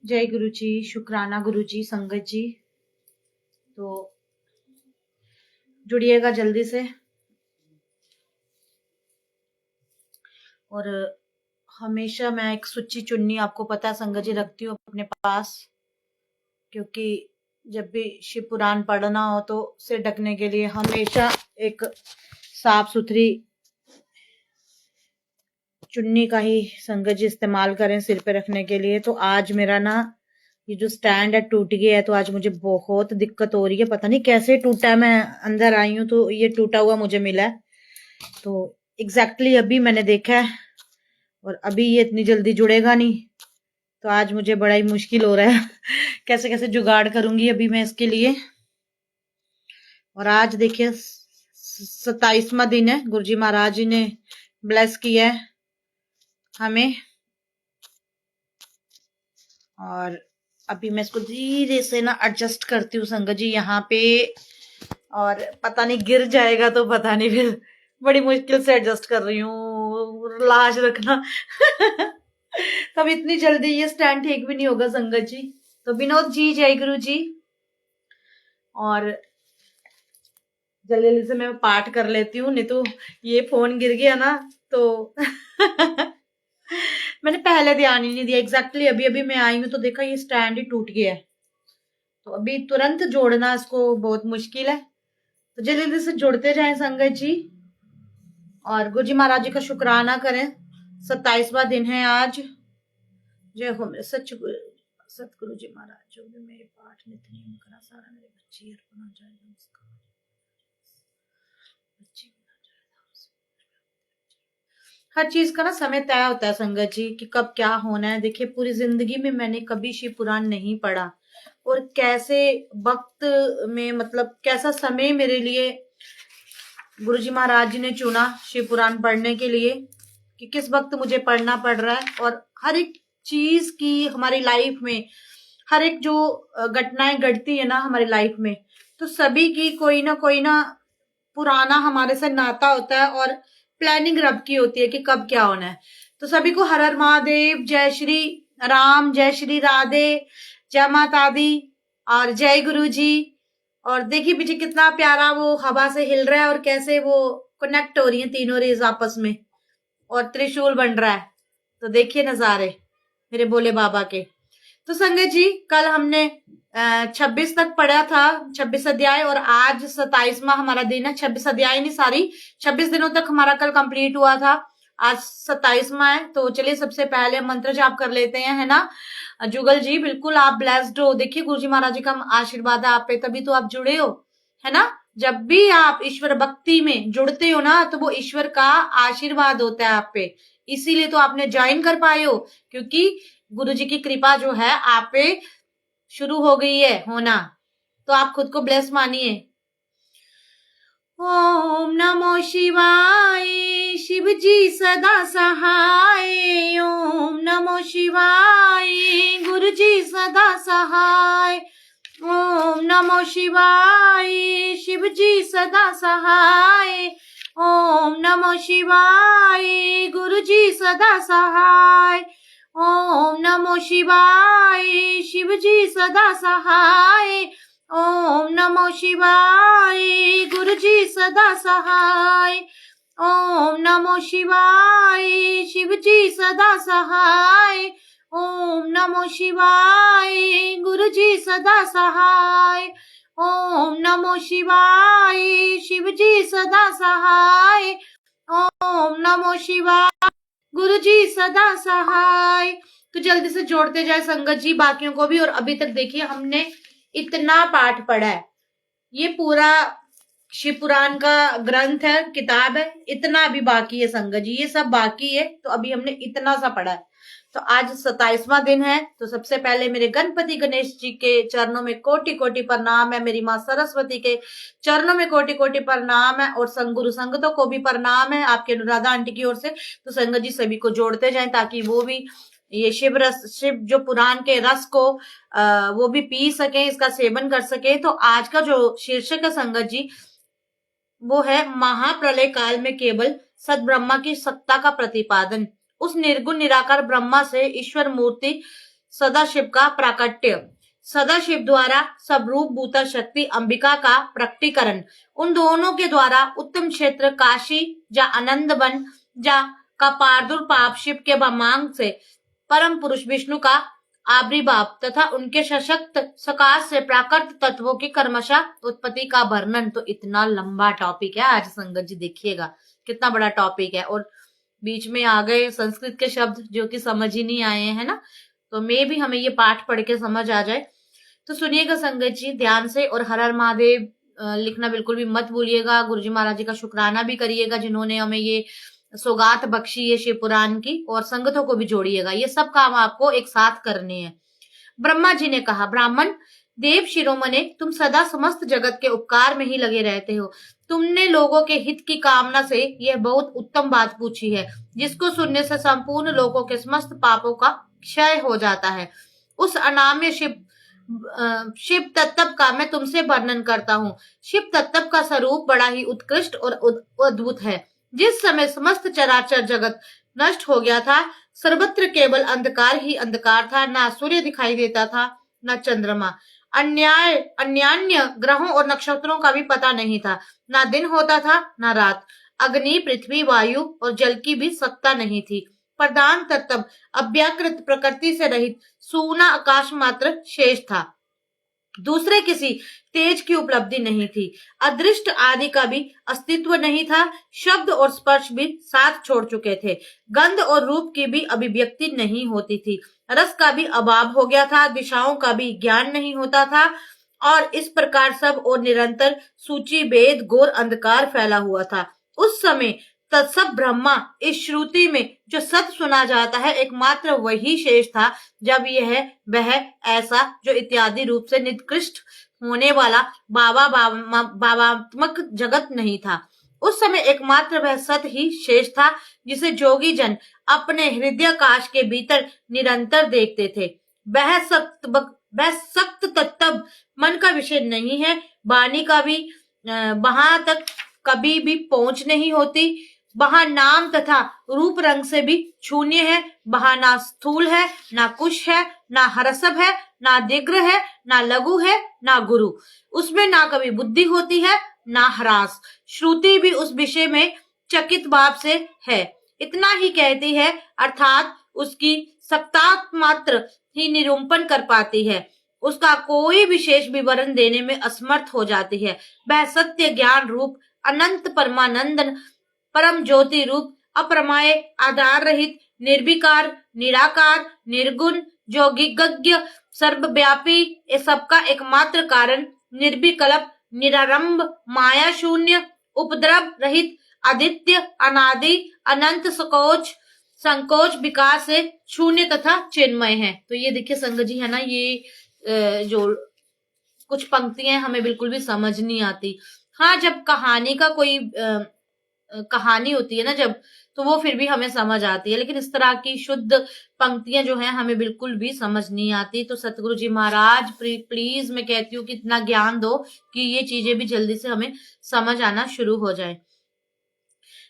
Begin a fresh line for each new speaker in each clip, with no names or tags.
जय गुरु जी, शुक्राना गुरु जी, संगत जी। तो जुड़िएगा जल्दी से। और हमेशा मैं एक सुच्ची चुन्नी, आपको पता है संगत जी, रखती हूँ अपने पास, क्योंकि जब भी शिव पुराण पढ़ना हो तो सिर ढकने के लिए हमेशा एक साफ सुथरी चुन्नी का ही संगत जी इस्तेमाल करें सिर पे रखने के लिए। तो आज मेरा ना ये जो स्टैंड है टूट गया है, तो आज मुझे बहुत दिक्कत हो रही है। पता नहीं कैसे टूटा है, मैं अंदर आई हूँ तो ये टूटा हुआ मुझे मिला है। तो एग्जैक्टली अभी मैंने देखा है और अभी ये इतनी जल्दी जुड़ेगा नहीं, तो आज मुझे बड़ा ही मुश्किल हो रहा है कैसे कैसे जुगाड़ करूंगी अभी मैं इसके लिए। और आज देखिए 27वां दिन है, गुरुजी महाराज जी ने ब्लेस किया है हमें। और अभी मैं इसको धीरे से ना एडजस्ट करती हूँ संगत जी यहाँ पे, और पता नहीं गिर जाएगा तो पता नहीं, फिर बड़ी मुश्किल से एडजस्ट कर रही हूँ, लाज रखना तब इतनी जल्दी ये स्टैंड ठीक भी नहीं होगा संगत जी। तो विनोद जी, जय गुरु जी। और जल्दी से मैं पाठ कर लेती हूँ, नहीं तो ये फोन गिर गया ना तो मैंने पहले ध्यान ही नहीं दिया। एग्जैक्टली अभी अभी मैं आई हूँ तो देखा ये स्टैंड ही टूट गया है, तो अभी तुरंत जोड़ना इसको बहुत मुश्किल है। तो जल्दी से जुड़ते जाएं संगत जी, और गुरु जी महाराज जी का शुक्राना करें। 27वां दिन है आज। जय हो मेरे सतगुरु जी महाराज, जो भी मेरे पाठ नित्य नियम करा सारा मेरे बच्चे अर्पण हो जाएगा उसका। हर चीज का ना समय तय होता है संगत जी कि कब क्या होना है। देखिए पूरी जिंदगी में मैंने कभी शिव पुराण नहीं पढ़ा, और कैसे वक्त में, मतलब कैसा समय मेरे लिए गुरुजी महाराज जी ने चुना शिव पुराण पढ़ने के लिए, कि किस वक्त मुझे पढ़ना पड़ रहा है। और हर एक चीज की हमारी लाइफ में, हर एक जो घटनाएं घटती है ना हमारी लाइफ में, तो सभी की कोई ना पुराना हमारे से नाता होता है, और प्लानिंग रब की होती है कि कब क्या होना है। तो सभी को हर हर महादेव, जय श्री राम, जय श्री राधे, जय माता दी, और जय गुरु जी। और देखिए पीछे कितना प्यारा वो हवा से हिल रहा है, और कैसे वो कनेक्ट हो रही है तीनों रेज आपस में, और त्रिशूल बन रहा है। तो देखिए नजारे मेरे भोले बाबा के। तो संगत जी कल हमने 26 तक पढ़ा था, 26 अध्याय, और आज 27वां हमारा दिन है। 26 अध्याय नहीं, सॉरी, 26 दिनों तक हमारा कल कंप्लीट हुआ था, आज 27वां है। तो चलिए सबसे पहले मंत्र जाप कर लेते हैं, है ना। जुगल जी बिल्कुल आप ब्लेस्ड हो। देखिए गुरुजी महाराज जी का आशीर्वाद है आप पे, तभी तो आप जुड़े हो, है ना। जब भी आप ईश्वर भक्ति में जुड़ते हो ना, तो वो ईश्वर का आशीर्वाद होता है आप पे, इसीलिए तो आपने ज्वाइन कर पाए हो, क्योंकि गुरु जी की कृपा जो है आप पे शुरू हो गई है होना। तो आप खुद को ब्लेस मानिए। ओम नमो शिवाय, शिव जी सदा सहाय। ओम नमो शिवाय, गुरु जी सदा सहाय। ओम नमो शिवाय, शिव जी सदा सहाय। ओम नमो शिवाय, गुरु जी सदा सहाय। ओम नमो शिवाय, शिव जी सदा सहाय। ओम नमो शिवाय, गुरु जी सदा सहाय। ओम नमो शिवाय, शिव जी सदा सहाय। ओम नमो शिवाय, गुरु जी सदा सहाय। ओम नमो शिवाय, शिव जी सदा सहाय। ओम नमो शिवाय, गुरु जी सदा सहाय। तो जल्दी से जोड़ते जाए संगत जी बाकियों को भी। और अभी तक देखिए हमने इतना पाठ पढ़ा है, ये पूरा शिव पुराण का ग्रंथ है, किताब है, इतना अभी बाकी है संगत जी, ये सब बाकी है। तो अभी हमने इतना सा पढ़ा है। तो आज 27वां दिन है। तो सबसे पहले मेरे गणपति गणेश जी के चरणों में कोटि कोटि प्रणाम है, मेरी माँ सरस्वती के चरणों में कोटि कोटि प्रणाम है, और संगुरु संगतों को भी प्रणाम है आपके अनुराधा आंटी की ओर से। तो संगत जी सभी को जोड़ते जाएं, ताकि वो भी ये शिव जो पुराण के रस को वो भी पी सके, इसका सेवन कर सके। तो आज का जो शीर्षक है संगत जी, वो है महाप्रलय काल में केवल सद ब्रह्मा की सत्ता का प्रतिपादन। उस निर्गुण निराकार ब्रह्मा से ईश्वर मूर्ति सदाशिव का प्राकट्य, सदाशिव द्वारा सब रूप भूता शक्ति अंबिका का प्रकटीकरण, उन दोनों के द्वारा उत्तम क्षेत्र काशी जा आनंद बन जा का प्रादुर्भाव, शिव के ब्रह्मांड से परम पुरुष विष्णु का आविर्भाव तथा उनके सशक्त सकाश से प्राकृत तत्वों की कर्मशः उत्पत्ति का वर्णन। तो इतना लंबा टॉपिक है आज संगत जी, देखिएगा कितना बड़ा टॉपिक है, और बीच में आ गए संस्कृत के शब्द जो कि समझ ही नहीं आए हैं ना, तो मैं भी हमें ये पाठ पढ़ के समझ आ जाए। तो सुनिएगा संगत जी ध्यान से, और हर हर महादेव लिखना बिल्कुल भी मत भूलिएगा। गुरुजी महाराज जी का शुक्राना भी करिएगा जिन्होंने हमें ये सौगात बख्शी है शिव पुराण की, और संगतों को भी जोड़िएगा। ये सब काम आपको एक साथ करने हैं। ब्रह्मा जी ने कहा, ब्राह्मण देव शिरोमणे, तुम सदा समस्त जगत के उपकार में ही लगे रहते हो। तुमने लोगों के हित की कामना से यह बहुत उत्तम बात पूछी है, जिसको सुनने से संपूर्ण लोगों के समस्त पापों का क्षय हो जाता है। उस अनाम्य शिव तत्व का मैं तुमसे वर्णन करता हूँ। शिव तत्व का स्वरूप बड़ा ही उत्कृष्ट और अद्भुत है। जिस समय समस्त चराचर जगत नष्ट हो गया था, सर्वत्र केवल अंधकार ही अंधकार था। ना सूर्य दिखाई देता था, न चंद्रमा, अन्यान्य ग्रहों और नक्षत्रों का भी पता नहीं था। ना दिन होता था, न रात। अग्नि, पृथ्वी, वायु और जल की भी सत्ता नहीं थी। प्रधान तत्व अव्याकृत प्रकृति से रहित सूना आकाश मात्र शेष था। दूसरे किसी तेज की उपलब्धि नहीं थी। अदृष्ट आदि का भी अस्तित्व नहीं था। शब्द और स्पर्श भी साथ छोड़ चुके थे। गंध और रूप की भी अभिव्यक्ति नहीं होती थी। रस का भी अभाव हो गया था। दिशाओं का भी ज्ञान नहीं होता था। और इस प्रकार सब और निरंतर सूची भेद घोर अंधकार फैला हुआ था। उस समय तत्सब ब्रह्मा, इस श्रुति में जो सत सुना जाता है एकमात्र वही शेष था। जब यह वह ऐसा जो इत्यादि रूप से निकृष्ट होने वाला भावात्मक जगत नहीं था। उस समय एकमात्र वह सत ही शेष था, जिसे जोगी जन अपने हृदयाकाश के भीतर निरंतर देखते थे। वह सक्त तत्व मन का विषय नहीं है। वाणी का भी वहां तक कभी भी पहुंच नहीं होती। वहां नाम तथा रूप रंग से भी शून्य है। वहां ना स्थूल है, ना कुश है, ना हरसभ है, ना दिग्र है, ना लघु है, ना गुरु। उसमें ना कभी बुद्धि होती है, ना ह्रास। श्रुति भी उस विषय में चकित भाव से है, इतना ही कहती है, अर्थात उसकी सत्ता मात्र ही निरूपण कर पाती है। उसका कोई विशेष विवरण देने में असमर्थ हो जाती है। वह सत्य ज्ञान रूप अनंत परमानंदन परम ज्योति रूप अप्रमाय आधार रहित निर्विकार निराकार निर्गुण जोगिज्ञ सर्वव्यापी ये सबका एकमात्र कारण निर्विकल्प निरारंभ माया शून्य उपद्रव रहित आदित्य अनादि अनंत संकोच विकास से शून्य तथा चिन्मय है। तो ये देखिए संगत जी है ना, ये जो कुछ पंक्तियां हमें बिल्कुल भी समझ नहीं आती। हाँ, जब कहानी का कोई कहानी होती है ना जब, तो वो फिर भी हमें समझ आती है, लेकिन इस तरह की शुद्ध पंक्तियां जो हैं हमें बिल्कुल भी समझ नहीं आती। तो सतगुरु जी महाराज प्लीज मैं कहती हूँ कि इतना ज्ञान दो कि ये चीजें भी जल्दी से हमें समझ आना शुरू हो जाए।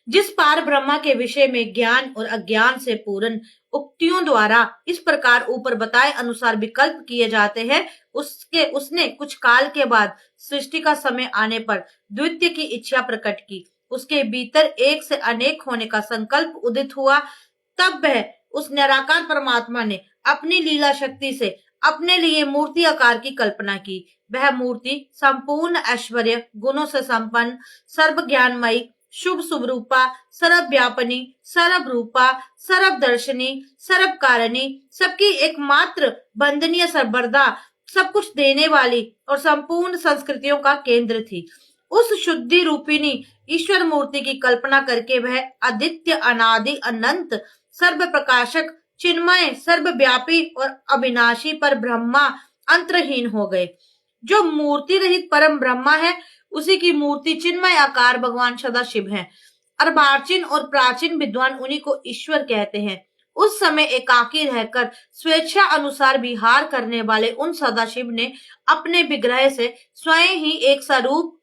जिस पार ब्रह्मा के विषय में ज्ञान और अज्ञान से पूर्ण उक्तियों द्वारा इस प्रकार ऊपर बताए अनुसार विकल्प किए जाते हैं, उसने कुछ काल के बाद सृष्टि का समय आने पर द्वितीय की इच्छा प्रकट की। उसके भीतर एक से अनेक होने का संकल्प उदित हुआ। तब वह उस निराकार परमात्मा ने अपनी लीला शक्ति से अपने लिए मूर्ति आकार की कल्पना की। वह मूर्ति संपूर्ण ऐश्वर्य गुणों से संपन्न, सर्व ज्ञानमयी, शुभ स्वरूपा, सर्व व्यापनी, सर्व रूपा, सर्व दर्शनी, सर्व कारणी, सबकी एकमात्र बंदनीय सर्वदा सब कुछ देने वाली और संपूर्ण संस्कृतियों का केंद्र थी। उस शुद्धि रूपिणी ईश्वर मूर्ति की कल्पना करके वह आदित्य अनादि अनंत सर्व प्रकाशक चिन्मय सर्वव्यापी और अविनाशी पर ब्रह्मा अंतरहीन हो गए। जो मूर्ति रहित परम ब्रह्मा है, उसी की मूर्ति चिन्मय आकार भगवान सदाशिव है। अर्वाचीन और प्राचीन विद्वान उन्हीं को ईश्वर कहते हैं। उस समय एकाकी रहकर स्वेच्छा अनुसार विहार करने वाले उन सदाशिव ने अपने विग्रह से स्वयं ही एक स्वरूप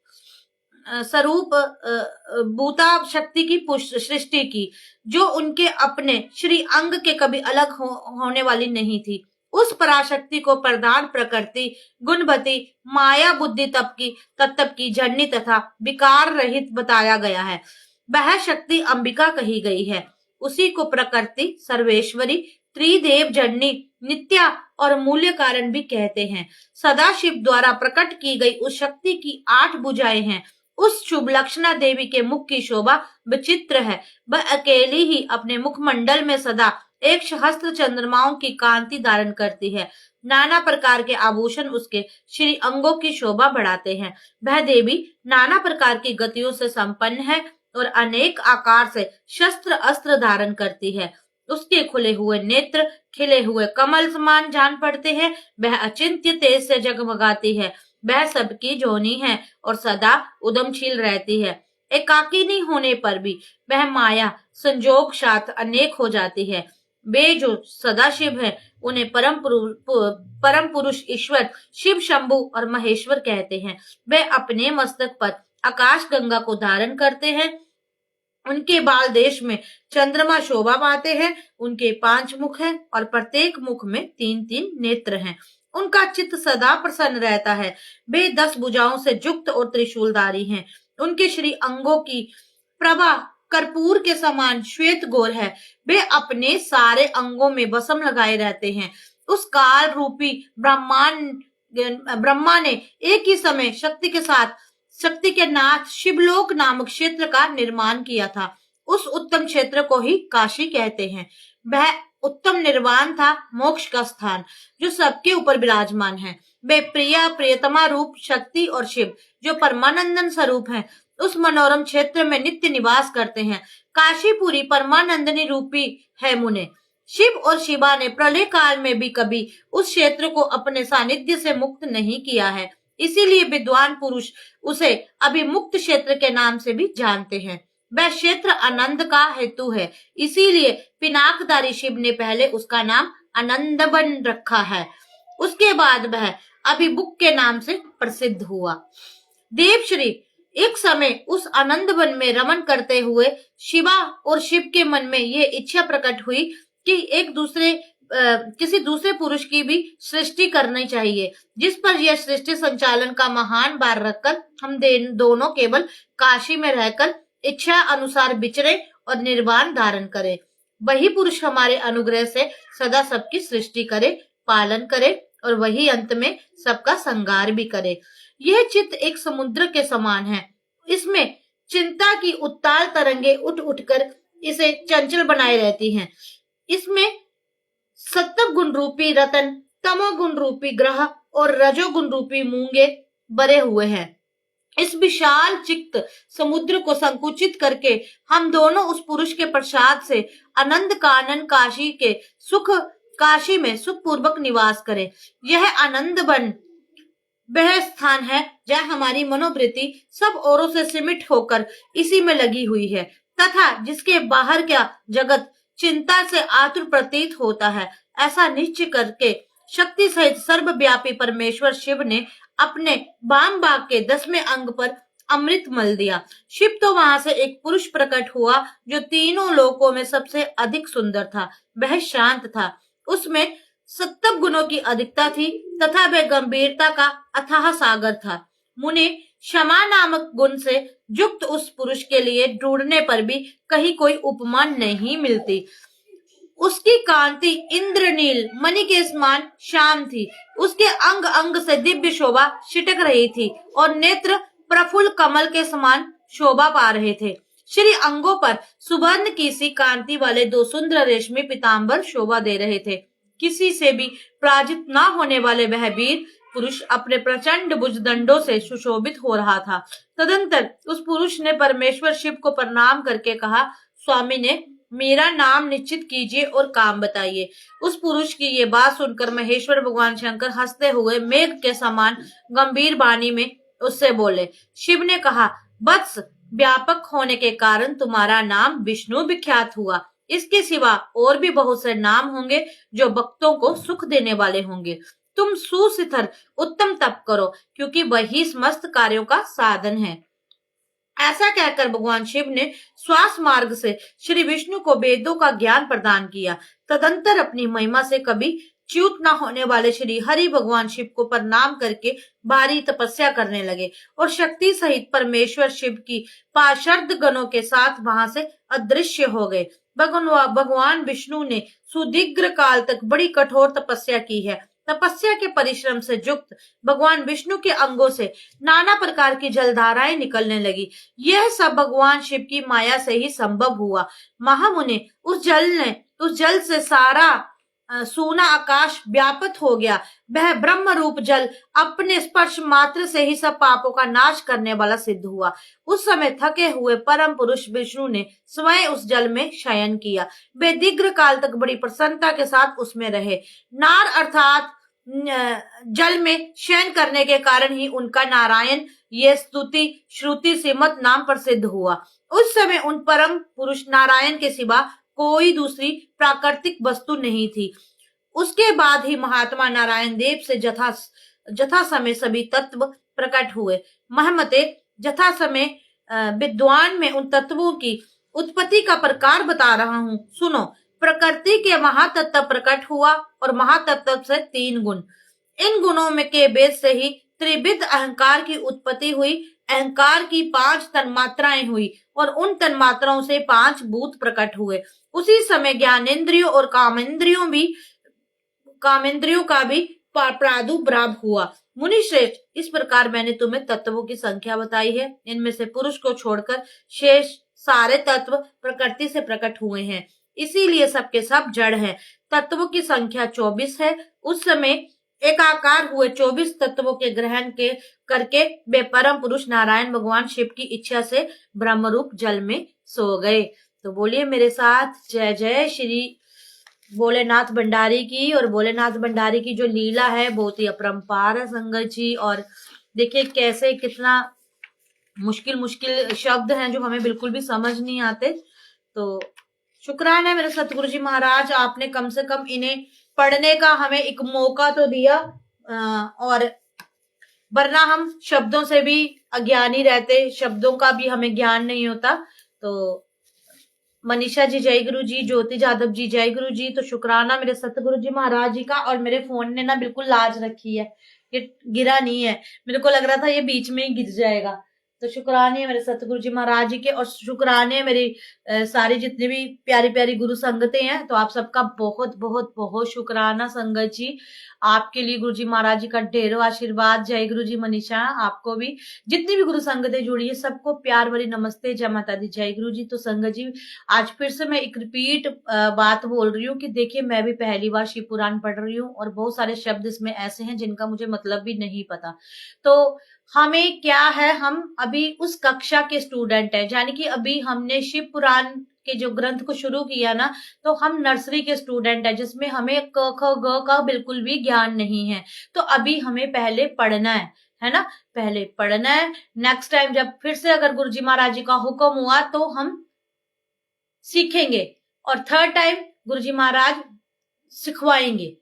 भूता शक्ति की सृष्टि की, जो उनके अपने श्री अंग के कभी अलग होने वाली नहीं थी। उस पराशक्ति को प्रधान प्रकृति गुणवती माया बुद्धि तत्व की जननी तथा विकार रहित बताया गया है। वह शक्ति अंबिका कही गई है। उसी को प्रकृति सर्वेश्वरी त्रिदेव जननी नित्या और मूल्य कारण भी कहते हैं। सदाशिव द्वारा प्रकट की गई उस शक्ति की 8 भुजाएं हैं। उस शुभ लक्षणा देवी के मुख की शोभा विचित्र है। वह अकेली ही अपने मुखमंडल में सदा 1 सहस्त्र चंद्रमाओं की कांति धारण करती है। नाना प्रकार के आभूषण उसके श्री अंगों की शोभा बढ़ाते हैं। वह देवी नाना प्रकार की गतियों से संपन्न है और अनेक आकार से शस्त्र अस्त्र धारण करती है। उसके खुले हुए नेत्र खिले हुए कमल समान जान पड़ते हैं। वह अचिंत्य तेज से जगमगाती है। वह सबकी जोनी है और सदा उद्यमशील रहती है। एकाकिनी होने पर भी वह माया संजोग साथ अनेक हो जाती है। वे जो सदाशिव है उन्हें परम पुरुष ईश्वर शिव शंभु और महेश्वर कहते हैं। वे अपने मस्तक पर आकाश गंगा को धारण करते हैं। उनके बाल देश में चंद्रमा शोभा पाते हैं। उनके 5 मुख हैं और प्रत्येक मुख में 3-3 नेत्र हैं। उनका चित्त सदा प्रसन्न रहता है। वे 10 भुजाओं से युक्त और त्रिशूलधारी हैं। उनके श्री अंगों की प्रभा कर्पूर के समान श्वेत गोर है। वे अपने सारे अंगों में भस्म लगाए रहते हैं। उस काल रूपी ब्रह्मा ने एक ही समय शक्ति के नाथ शिवलोक नामक क्षेत्र का निर्माण किया था। उस उत्तम क्षेत्र को ही काशी कहते हैं। वह उत्तम निर्वाण था, मोक्ष का स्थान जो सबके ऊपर विराजमान है। वे प्रिया प्रियतमा रूप शक्ति और शिव जो परमानंदन स्वरूप हैं, उस मनोरम क्षेत्र में नित्य निवास करते हैं। काशीपुरी परमानंदनी रूपी है मुने। शिव और शिवा ने प्रलय काल में भी कभी उस क्षेत्र को अपने सानिध्य से मुक्त नहीं किया है। इसीलिए विद्वान पुरुष उसे अभिमुक्त क्षेत्र के नाम से भी जानते हैं। वह क्षेत्र आनंद का हेतु है। इसीलिए पिनाकधारी शिव ने पहले उसका नाम आनंदवन रखा है। उसके बाद वह अभिमुक्त के नाम से प्रसिद्ध हुआ। देवश्री एक समय उस आनंदवन में रमन करते हुए शिवा और शिव के मन में ये इच्छा प्रकट हुई कि किसी दूसरे पुरुष की भी सृष्टि करनी चाहिए, जिस पर यह सृष्टि संचालन का महान भार रखकर हम दोनों केवल काशी में रहकर इच्छा अनुसार विचरे और निर्वाण धारण करें। वही पुरुष हमारे अनुग्रह से सदा सबकी सृष्टि करे, पालन करे और वही अंत में सबका संहार भी करे। यह चित्त एक समुद्र के समान है। इसमें चिंता की उत्ताल तरंगे उठ उठकर इसे चंचल बनाए रहती हैं। इसमें सत्व गुण रूपी रतन, तमोगुण रूपी ग्रह और रजोगुण रूपी मूंगे भरे हुए हैं। इस विशाल चित्त समुद्र को संकुचित करके हम दोनों उस पुरुष के प्रसाद से आनंद कानन काशी में सुख पूर्वक निवास करें। यह आनंद वन वह स्थान है जहाँ हमारी मनोवृत्ति सब ओरों से सिमट होकर इसी में लगी हुई है तथा जिसके बाहर का जगत चिंता से आतुर प्रतीत होता है। ऐसा निश्चय करके शक्ति सहित सर्वव्यापी परमेश्वर शिव ने अपने वाम भाग के 10वें अंग पर अमृत मल दिया। शिव तो वहां से एक पुरुष प्रकट हुआ जो तीनों लोकों में सबसे अधिक सुंदर था। वह शांत था, उसमें सत्व गुणों की अधिकता थी तथा वह गंभीरता का अथाह सागर था। मुने क्षमा नामक गुण से युक्त उस पुरुष के लिए ढूंढने पर भी कहीं कोई उपमा नहीं मिलती। उसकी कांति इंद्रनील मणि के समान श्याम थी। उसके अंग अंग से दिव्य शोभा छिटक रही थी और नेत्र प्रफुल्ल कमल के समान शोभा पा रहे थे। श्री अंगों पर सुवर्ण की सी कांति वाले 2 सुंदर रेशमी पीताम्बर शोभा दे रहे थे। किसी से भी पराजित न होने वाले वह वीर पुरुष अपने प्रचंड भुजदंडों से सुशोभित हो रहा था। तदंतर उस पुरुष ने परमेश्वर शिव को प्रणाम करके कहा, स्वामी ने मेरा नाम निश्चित कीजिए और काम बताइए। उस पुरुष की ये बात सुनकर महेश्वर भगवान शंकर हंसते हुए मेघ के समान गंभीर वाणी में उससे बोले। शिव ने कहा, वत्स, व्यापक होने के कारण तुम्हारा नाम विष्णु विख्यात हुआ। इसके सिवा और भी बहुत से नाम होंगे जो भक्तों को सुख देने वाले होंगे। तुम सुसिथर उत्तम तप करो क्योंकि वही समस्त कार्यों का साधन है। ऐसा कहकर भगवान शिव ने श्वास मार्ग से श्री विष्णु को वेदों का ज्ञान प्रदान किया। तदंतर अपनी महिमा से कभी च्युत न होने वाले श्री हरि भगवान शिव को प्रणाम करके भारी तपस्या करने लगे और शक्ति सहित परमेश्वर शिव की पार्षद गणों के साथ वहां से अदृश्य हो गए। भगवान विष्णु ने सुदीर्घ काल तक बड़ी कठोर तपस्या की है। तपस्या के परिश्रम से युक्त भगवान विष्णु के अंगों से नाना प्रकार की जलधाराएं निकलने लगी। यह सब भगवान शिव की माया से ही संभव हुआ। महामुने, उस जल से सारा सूना आकाश व्याप्त हो गया। वह ब्रह्म रूप जल अपने स्पर्श मात्र से ही सब पापों का नाश करने वाला सिद्ध हुआ। उस समय थके हुए परम पुरुष विष्णु ने स्वयं उस जल में शयन किया। वे दीर्घ काल तक बड़ी प्रसन्नता के साथ उसमें रहे। नार अर्थात जल में शयन करने के कारण ही उनका नारायण ये स्तुति श्रुति श्रीमत नाम प्रसिद्ध हुआ। उस समय उन परम पुरुष नारायण के सिवा कोई दूसरी प्राकृतिक वस्तु नहीं थी। उसके बाद ही महात्मा नारायण देव से जथा समय सभी तत्व प्रकट हुए। महमते, जथा समय विद्वान में उन तत्वों की उत्पत्ति का प्रकार बता रहा हूँ, सुनो। प्रकृति के महातत्व प्रकट हुआ और महातत्व से 3 गुण। इन गुणों में के भेद से ही त्रिविध अहंकार की उत्पत्ति हुई। अहंकार की 5 तन्मात्राएं हुई और उन तन्मात्राओं से 5 भूत प्रकट हुए। उसी समय ज्ञानेन्द्रियों और कामेंद्रियों का भी प्रादुर्भाव हुआ। मुनिश्रेष्ठ, इस प्रकार मैंने तुम्हें तत्वों की संख्या बताई है। इनमें से पुरुष को छोड़कर शेष सारे तत्व प्रकृति से प्रकट हुए हैं, इसीलिए सबके सब जड़ हैं। तत्वों की संख्या 24 है। उस समय एकाकार हुए 24 तत्वों के ग्रहण करके वे परम पुरुष नारायण भगवान शिव की इच्छा से ब्रह्मरूप जल में सो गए। तो बोलिए मेरे साथ, जय जय श्री भोलेनाथ भंडारी की। और भोलेनाथ भंडारी की जो लीला है बहुत ही अपरंपार है संगत जी। और देखिए कैसे कितना मुश्किल शब्द हैं जो हमें बिल्कुल भी समझ नहीं आते। तो शुक्राना है मेरे सतगुरु जी महाराज, आपने कम से कम इन्हें पढ़ने का हमें एक मौका तो दिया। और वरना हम शब्दों से भी अज्ञानी रहते, शब्दों का भी हमें ज्ञान नहीं होता। तो मनीषा जी जय गुरु जी, ज्योति जादव जी जय गुरु जी। तो शुक्राना मेरे सतगुरु जी महाराज जी का। और मेरे फोन ने ना बिल्कुल लाज रखी है, ये गिरा नहीं है। मेरे को लग रहा था ये बीच में ही गिर जाएगा। तो शुक्राने है मेरे सतगुरु जी महाराज जी के। और शुक्राने है मेरी सारी जितनी भी प्यारी प्यारी गुरु संगतें हैं। तो आप सबका बहुत बहुत बहुत शुक्राना संगत जी। आपके लिए गुरु जी महाराज जी का ढेरों आशीर्वाद। जय गुरु जी मनीषा, आपको भी जितनी भी गुरु संगतें जुड़ी है सबको प्यार भरी नमस्ते, जय माता दी, जय गुरु जी। तो संगत जी आज फिर से मैं एक रिपीट बात बोल रही हूँ कि देखिए मैं भी पहली बार शिव पुराण पढ़ रही हूँ और बहुत सारे शब्द इसमें ऐसे हैं जिनका मुझे मतलब भी नहीं पता। तो हमें क्या है, हम अभी उस कक्षा के स्टूडेंट हैं, यानी कि अभी हमने शिव पुराण के जो ग्रंथ को शुरू किया ना, तो हम नर्सरी के स्टूडेंट हैं जिसमें हमें क ख ग का बिल्कुल भी ज्ञान नहीं है। तो अभी हमें पहले पढ़ना है ना, पहले पढ़ना है। नेक्स्ट टाइम जब फिर से अगर गुरुजी महाराज जी का हुक्म हुआ तो हम सीखेंगे और थर्ड टाइम गुरुजी महाराज सिखवाएंगे।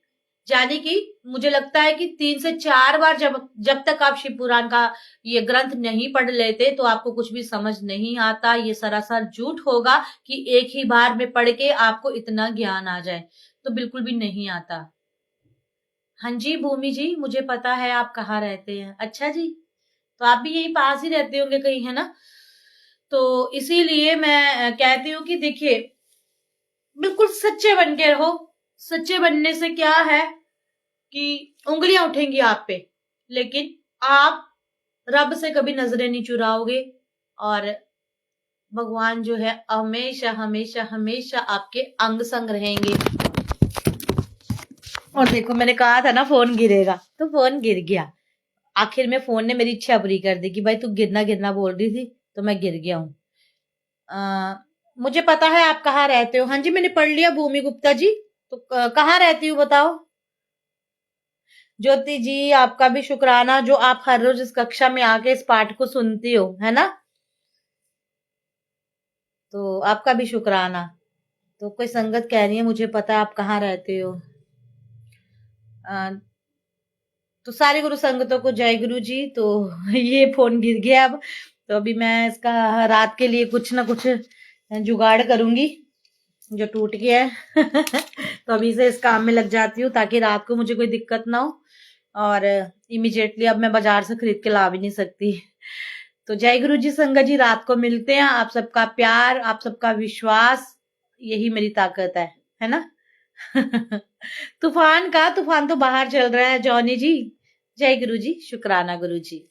यानी कि मुझे लगता है कि 3 से 4 बार जब तक आप शिव पुराण का ये ग्रंथ नहीं पढ़ लेते तो आपको कुछ भी समझ नहीं आता। ये सरासर झूठ होगा कि एक ही बार में पढ़ के आपको इतना ज्ञान आ जाए, तो बिल्कुल भी नहीं आता। हाँ जी भूमि जी, मुझे पता है आप कहाँ रहते हैं। अच्छा जी, तो आप भी यही पास ही रहते होंगे कहीं, है ना। तो इसीलिए मैं कहती हूँ कि देखिए बिल्कुल सच्चे बन के रहो। सच्चे बनने से क्या है कि उंगलियां उठेंगी आप पे, लेकिन आप रब से कभी नजरें नहीं चुराओगे और भगवान जो है हमेशा हमेशा हमेशा आपके अंग संग रहेंगे। और देखो मैंने कहा था ना फोन गिरेगा, तो फोन गिर गया। आखिर में फोन ने मेरी इच्छा पूरी कर दी कि भाई तू गिरना गिरना बोल रही थी तो मैं गिर गया हूँ। मुझे पता है आप कहाँ रहते हो। हाँ जी मैंने पढ़ लिया भूमि गुप्ता जी। तो कहाँ रहती हूँ बताओ। ज्योति जी आपका भी शुक्राना, जो आप हर रोज इस कक्षा में आके इस पाठ को सुनती हो, है ना। तो आपका भी शुक्राना। तो कोई संगत कह रही है मुझे पता है आप कहाँ रहते हो। तो सारे गुरु संगतों को जय गुरु जी। तो ये फोन गिर गया अब, तो अभी मैं इसका रात के लिए कुछ ना कुछ जुगाड़ करूंगी। जो टूट गया है तो अभी से इस काम में लग जाती हूँ ताकि रात को मुझे कोई दिक्कत ना हो। और इमिजिएटली अब मैं बाजार से खरीद के ला भी नहीं सकती। तो जय गुरु जी संगत जी, रात को मिलते हैं। आप सबका प्यार, आप सबका विश्वास, यही मेरी ताकत है ना। तूफान तो बाहर चल रहा है जॉनी जी। जय गुरु जी, शुक्राना गुरु जी।